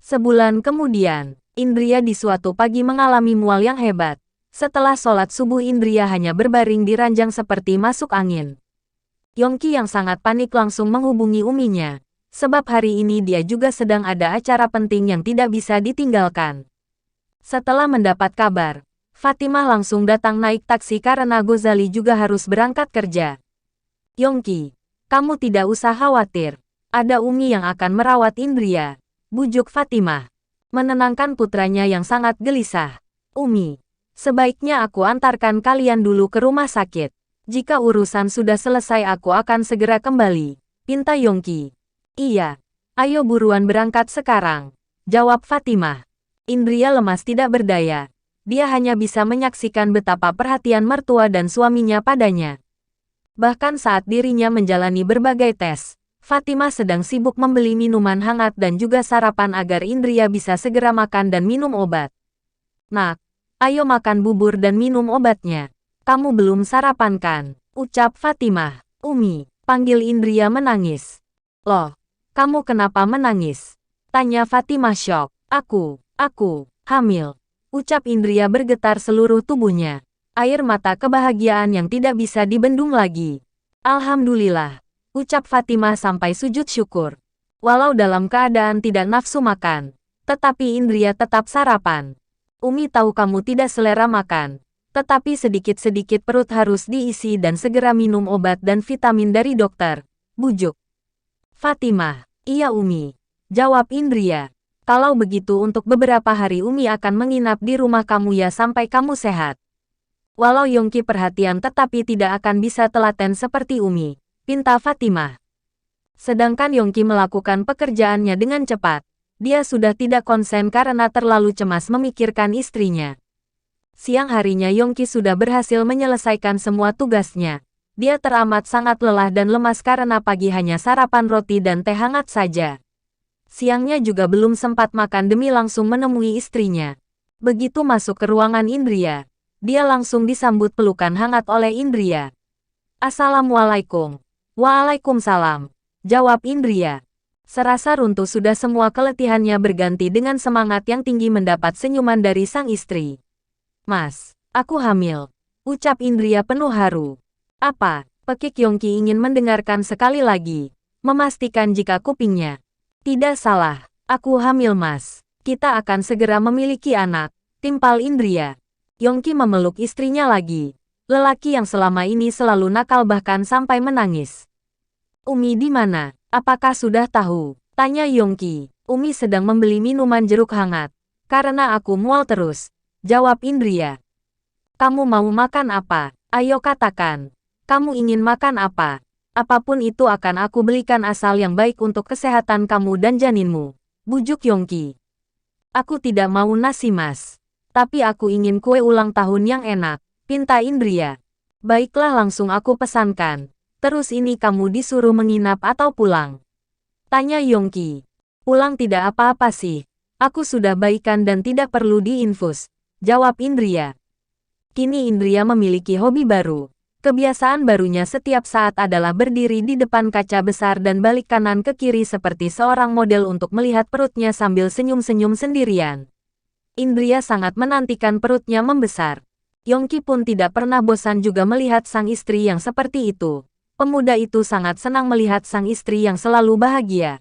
Sebulan kemudian, Indria di suatu pagi mengalami mual yang hebat. Setelah sholat subuh Indria hanya berbaring di ranjang seperti masuk angin. Yongki yang sangat panik langsung menghubungi uminya. Sebab hari ini dia juga sedang ada acara penting yang tidak bisa ditinggalkan. Setelah mendapat kabar, Fatimah langsung datang naik taksi karena Gozali juga harus berangkat kerja. Yongki, kamu tidak usah khawatir. Ada Umi yang akan merawat Indria, bujuk Fatimah. Menenangkan putranya yang sangat gelisah. Umi, sebaiknya aku antarkan kalian dulu ke rumah sakit. Jika urusan sudah selesai aku akan segera kembali, pinta Yongki. Iya, ayo buruan berangkat sekarang, jawab Fatimah. Indria lemas tidak berdaya. Dia hanya bisa menyaksikan betapa perhatian mertua dan suaminya padanya. Bahkan saat dirinya menjalani berbagai tes, Fatimah sedang sibuk membeli minuman hangat dan juga sarapan agar Indria bisa segera makan dan minum obat. Nak, ayo makan bubur dan minum obatnya. Kamu belum sarapan kan? Ucap Fatimah. Umi, panggil Indria menangis. Loh, kamu kenapa menangis? Tanya Fatimah syok. Aku, hamil. Ucap Indria bergetar seluruh tubuhnya. Air mata kebahagiaan yang tidak bisa dibendung lagi. Alhamdulillah. Ucap Fatimah sampai sujud syukur. Walau dalam keadaan tidak nafsu makan, tetapi Indria tetap sarapan. Umi tahu kamu tidak selera makan, tetapi sedikit-sedikit perut harus diisi dan segera minum obat dan vitamin dari dokter, bujuk Fatimah. Iya Umi, jawab Indria. Kalau begitu untuk beberapa hari Umi akan menginap di rumah kamu ya sampai kamu sehat. Walau Yongki perhatian tetapi tidak akan bisa telaten seperti Umi, pinta Fatimah. Sedangkan Yongki melakukan pekerjaannya dengan cepat. Dia sudah tidak konsen karena terlalu cemas memikirkan istrinya. Siang harinya Yongki sudah berhasil menyelesaikan semua tugasnya. Dia teramat sangat lelah dan lemas karena pagi hanya sarapan roti dan teh hangat saja. Siangnya juga belum sempat makan demi langsung menemui istrinya. Begitu masuk ke ruangan Indria, dia langsung disambut pelukan hangat oleh Indria. Assalamualaikum. Waalaikumsalam, jawab Indria. Serasa runtuh sudah semua keletihannya berganti dengan semangat yang tinggi mendapat senyuman dari sang istri. Mas, aku hamil, ucap Indria penuh haru. Apa? Pekik Yongki ingin mendengarkan sekali lagi, memastikan jika kupingnya. Tidak salah, aku hamil mas. Kita akan segera memiliki anak, timpal Indria. Yongki memeluk istrinya lagi. Lelaki yang selama ini selalu nakal bahkan sampai menangis. Umi di mana? Apakah sudah tahu? Tanya Yongki. Umi sedang membeli minuman jeruk hangat. Karena aku mual terus, jawab Indria. Kamu mau makan apa? Ayo katakan. Kamu ingin makan apa? Apapun itu akan aku belikan asal yang baik untuk kesehatan kamu dan janinmu, bujuk Yongki. Aku tidak mau nasi mas. Tapi aku ingin kue ulang tahun yang enak, pinta Indria. Baiklah langsung aku pesankan. Terus ini kamu disuruh menginap atau pulang? Tanya Yongki. Pulang tidak apa-apa sih. Aku sudah baikan dan tidak perlu diinfus, jawab Indria. Kini Indria memiliki hobi baru. Kebiasaan barunya setiap saat adalah berdiri di depan kaca besar dan balik kanan ke kiri seperti seorang model untuk melihat perutnya sambil senyum-senyum sendirian. Indria sangat menantikan perutnya membesar. Yongki pun tidak pernah bosan juga melihat sang istri yang seperti itu. Pemuda itu sangat senang melihat sang istri yang selalu bahagia.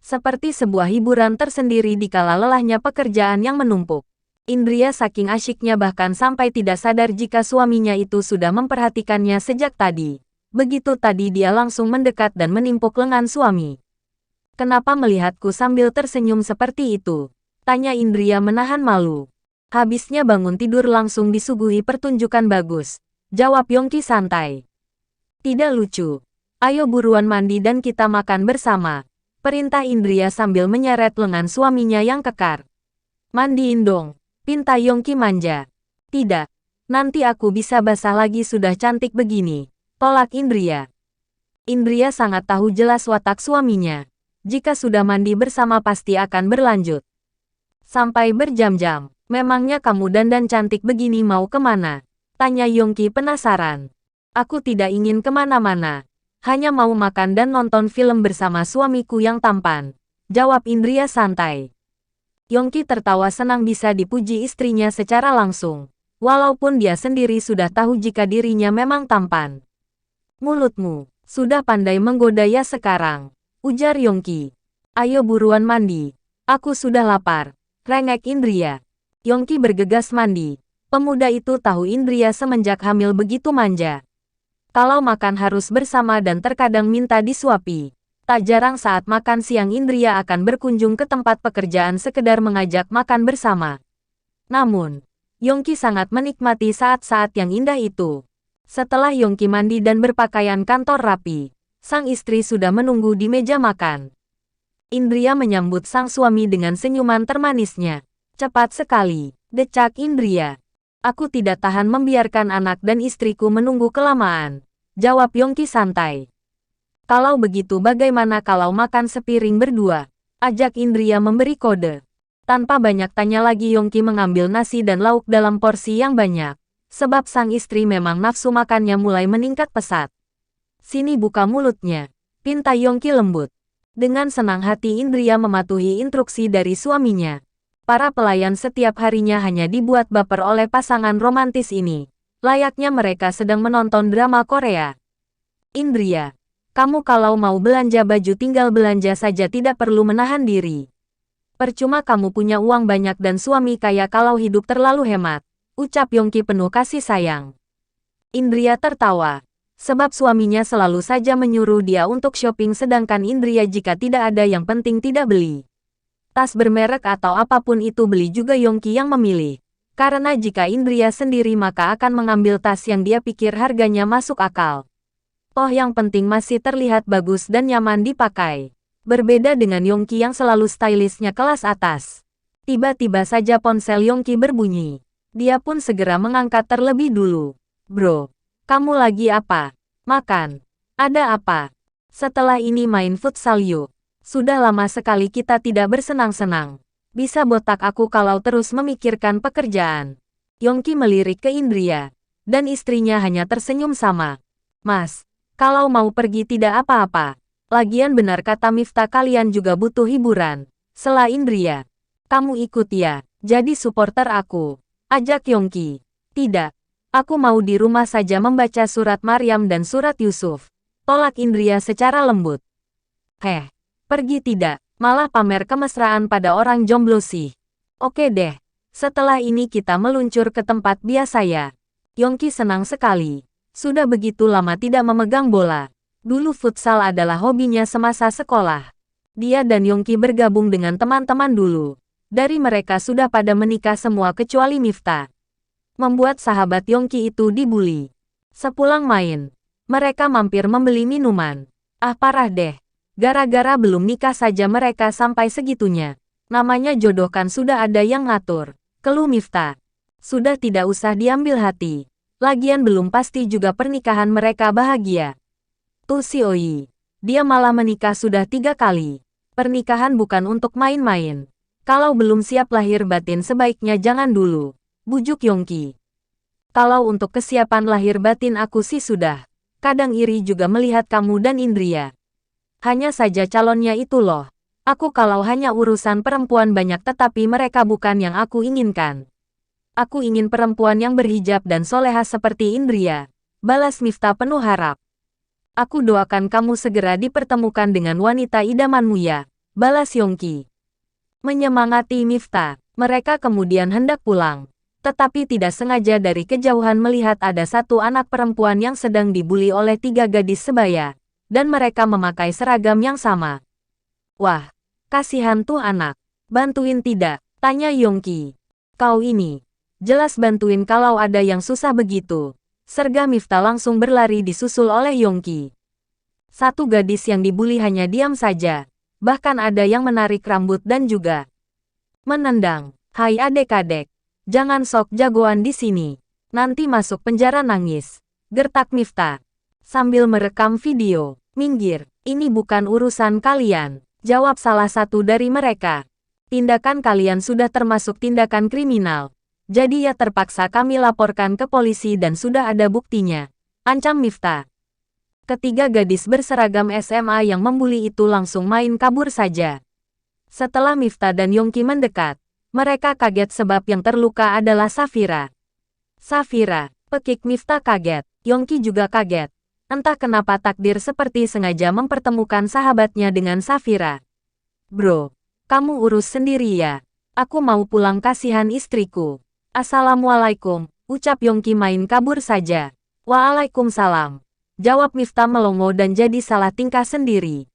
Seperti sebuah hiburan tersendiri dikala lelahnya pekerjaan yang menumpuk. Indria saking asyiknya bahkan sampai tidak sadar jika suaminya itu sudah memperhatikannya sejak tadi. Begitu tadi dia langsung mendekat dan menimpuk lengan suami. Kenapa melihatku sambil tersenyum seperti itu? Tanya Indria menahan malu. Habisnya bangun tidur langsung disuguhi pertunjukan bagus, jawab Yongki santai. Tidak lucu. Ayo buruan mandi dan kita makan bersama, perintah Indria sambil menyeret lengan suaminya yang kekar. Mandiin dong, pinta Yongki manja. Tidak, nanti aku bisa basah lagi sudah cantik begini, tolak Indria. Indria sangat tahu jelas watak suaminya. Jika sudah mandi bersama pasti akan berlanjut sampai berjam-jam. Memangnya kamu dandan cantik begini mau kemana? Tanya Yongki penasaran. Aku tidak ingin kemana-mana. Hanya mau makan dan nonton film bersama suamiku yang tampan, jawab Indria santai. Yongki tertawa senang bisa dipuji istrinya secara langsung. Walaupun dia sendiri sudah tahu jika dirinya memang tampan. Mulutmu, sudah pandai menggoda ya sekarang, ujar Yongki. Ayo buruan mandi, aku sudah lapar, rengek Indria. Yongki bergegas mandi. Pemuda itu tahu Indria semenjak hamil begitu manja. Kalau makan harus bersama dan terkadang minta disuapi. Tak jarang saat makan siang Indria akan berkunjung ke tempat pekerjaan sekedar mengajak makan bersama. Namun, Yongki sangat menikmati saat-saat yang indah itu. Setelah Yongki mandi dan berpakaian kantor rapi, sang istri sudah menunggu di meja makan. Indria menyambut sang suami dengan senyuman termanisnya. Cepat sekali, decak Indria. Aku tidak tahan membiarkan anak dan istriku menunggu kelamaan, jawab Yongki santai. Kalau begitu bagaimana kalau makan sepiring berdua? Ajak Indria memberi kode. Tanpa banyak tanya lagi Yongki mengambil nasi dan lauk dalam porsi yang banyak. Sebab sang istri memang nafsu makannya mulai meningkat pesat. Sini buka mulutnya, pinta Yongki lembut. Dengan senang hati Indria mematuhi instruksi dari suaminya. Para pelayan setiap harinya hanya dibuat baper oleh pasangan romantis ini. Layaknya mereka sedang menonton drama Korea. Indria, kamu kalau mau belanja baju tinggal belanja saja tidak perlu menahan diri. Percuma kamu punya uang banyak dan suami kaya kalau hidup terlalu hemat, ucap Yongki penuh kasih sayang. Indria tertawa, sebab suaminya selalu saja menyuruh dia untuk shopping sedangkan Indria jika tidak ada yang penting tidak beli. Tas bermerek atau apapun itu beli juga Yongki yang memilih. Karena jika Indria sendiri maka akan mengambil tas yang dia pikir harganya masuk akal. Toh yang penting masih terlihat bagus dan nyaman dipakai. Berbeda dengan Yongki yang selalu stylishnya kelas atas. Tiba-tiba saja ponsel Yongki berbunyi. Dia pun segera mengangkat terlebih dulu. Bro, kamu lagi apa? Makan. Ada apa? Setelah ini main futsal yuk. Sudah lama sekali kita tidak bersenang-senang. Bisa botak aku kalau terus memikirkan pekerjaan. Yongki melirik ke Indria. Dan istrinya hanya tersenyum sama. Mas, kalau mau pergi tidak apa-apa. Lagian benar kata Miftah kalian juga butuh hiburan. Sela Indria. Kamu ikut ya, jadi supporter aku. Ajak Yongki. Tidak. Aku mau di rumah saja membaca surat Maryam dan surat Yusuf. Tolak Indria secara lembut. Heh, pergi tidak. Malah pamer kemesraan pada orang jomblo sih. Oke deh. Setelah ini kita meluncur ke tempat biasa ya. Yongki senang sekali. Sudah begitu lama tidak memegang bola. Dulu futsal adalah hobinya semasa sekolah. Dia dan Yongki bergabung dengan teman-teman dulu. Dari mereka sudah pada menikah semua kecuali Miftah. Membuat sahabat Yongki itu dibully. Sepulang main, mereka mampir membeli minuman. Ah parah deh. Gara-gara belum nikah saja mereka sampai segitunya. Namanya jodoh kan sudah ada yang ngatur. Keluh Miftah. Sudah tidak usah diambil hati. Lagian belum pasti juga pernikahan mereka bahagia. Tuh si Oi. Dia malah menikah sudah 3 kali. Pernikahan bukan untuk main-main. Kalau belum siap lahir batin sebaiknya jangan dulu. Bujuk Yongki. Kalau untuk kesiapan lahir batin aku sih sudah. Kadang iri juga melihat kamu dan Indria. Hanya saja calonnya itu loh. Aku kalau hanya urusan perempuan banyak tetapi mereka bukan yang aku inginkan. Aku ingin perempuan yang berhijab dan soleha seperti Indria. Balas Miftah penuh harap. Aku doakan kamu segera dipertemukan dengan wanita idamanmu ya. Balas Yongki. Menyemangati Miftah, mereka kemudian hendak pulang. Tetapi tidak sengaja dari kejauhan melihat ada satu anak perempuan yang sedang dibully oleh 3 gadis sebaya. Dan mereka memakai seragam yang sama. Wah, kasihan tuh anak. Bantuin tidak? Tanya Yongki. Kau ini, jelas bantuin kalau ada yang susah begitu. Serga Miftah langsung berlari disusul oleh Yongki. Satu gadis yang dibully hanya diam saja. Bahkan ada yang menarik rambut dan juga menendang. Hai adek-adek, jangan sok jagoan di sini. Nanti masuk penjara nangis. Gertak Miftah. Sambil merekam video. Minggir, ini bukan urusan kalian. Jawab salah satu dari mereka. Tindakan kalian sudah termasuk tindakan kriminal. Jadi ya terpaksa kami laporkan ke polisi dan sudah ada buktinya. Ancam Miftah. Ketiga gadis berseragam SMA yang membuli itu langsung main kabur saja. Setelah Miftah dan Yongki mendekat, mereka kaget sebab yang terluka adalah Safira. Safira, pekik Miftah kaget, Yongki juga kaget. Entah kenapa takdir seperti sengaja mempertemukan sahabatnya dengan Safira. Bro, kamu urus sendiri ya. Aku mau pulang, kasihan istriku. Assalamualaikum, ucap Yongki main kabur saja. Waalaikumsalam, jawab Miftah melongo dan jadi salah tingkah sendiri.